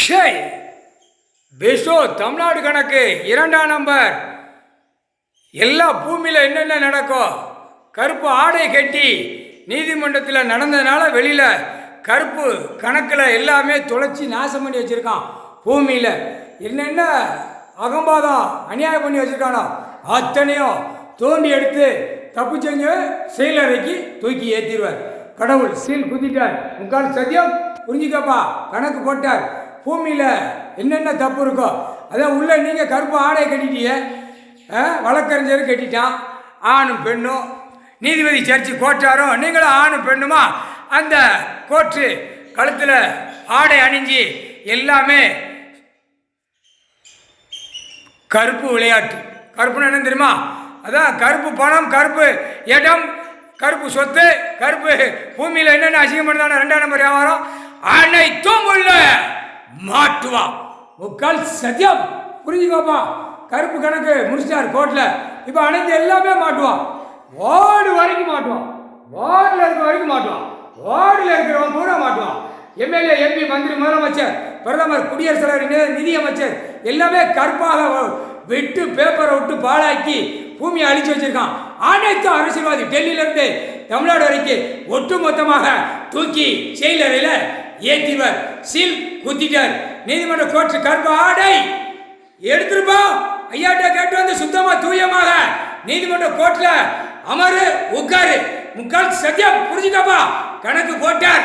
ஷே பெஷோ தமிழ்நாடு கணக்கு 2ஆம் நம்பர். எல்லா பூமியில் என்னென்ன நடக்கும், கருப்பு ஆடை கட்டி நீதிமன்றத்தில் நடந்ததுனால வெளியில் கருப்பு கணக்கில் எல்லாமே தொலைச்சி நாசம் பண்ணி வச்சுருக்கான். பூமியில் என்னென்ன அகம்பாதம் அநியாயம் பண்ணி வச்சுருக்கானோ அத்தனையும் தோண்டி எடுத்து தப்பு செஞ்சு செயலறைக்கு தூக்கி ஏற்றிடுவார். கடவுள் சீல் குத்திட்டார். முக்கால் சத்தியம் புரிஞ்சுக்கப்பா, கணக்கு போட்டார். பூமியில் என்னென்ன தப்பு இருக்கோ அதான் உள்ள நீங்கள் கருப்பு ஆடை கட்டிட்டீங்க, வழக்கறிஞர் கட்டிட்டான், ஆணும் பெண்ணும். நீதிபதி சர்ச்சு கோட்டாரும் நீங்களும் ஆணும் பெண்ணுமா அந்த கோட்டு கழுத்தில் ஆடை அணிஞ்சி எல்லாமே கருப்பு விளையாட்டு. கருப்புன்னு என்ன தெரியுமா? அதான் கருப்பு பணம், கருப்பு இடம், கருப்பு சொத்து, கருப்பு பூமியில் என்னென்ன அசிங்கம் பண்ணான 2ஆம் நம்பர் வியாபாரம் அனைத்தும் உள்ள மாட்டுவா. முக்கால் சத்தியம் புரிஞ்சுக்கோப்பா. கருப்பு கணக்கு முடிச்சிட்டார் கோர்ட்டில். இப்போ அனைத்து எல்லாமே மாட்டுவான். வார்டு வரைக்கும் மாட்டுவான், வார்டில் இருக்கிற வரைக்கும் மாட்டுவான், வார்டில் இருக்கிறவன் பூரா மாட்டுவான். எம்எல்ஏ, எம்பி, மந்திரி, முதலமைச்சர், பிரதமர், குடியரசுத் தலைவர், நிதியமைச்சர் எல்லாமே கற்பாக விட்டு பேப்பரை விட்டு பாழாக்கி பூமியை அழிச்சு வச்சிருக்கான். அனைத்து அரசியல்வாதி டெல்லியிலிருந்து தமிழ்நாடு வரைக்கும் ஒட்டு மொத்தமாக தூக்கி செயலறையில் ஏற்றிவர். சீல் குத்திட்டார். நீதிமன்ற கோர்ட்டு கருப்பு ஆடை எடுத்துருப்போம். ஐயாட்ட கேட்டு வந்து சுத்தமாக தூயமாக நீதிமன்ற கோர்ட்டில் அமரு, உட்காரு. முக்கால் சத்தியம் புரிஞ்சுக்கப்பா, கணக்கு போட்டார்.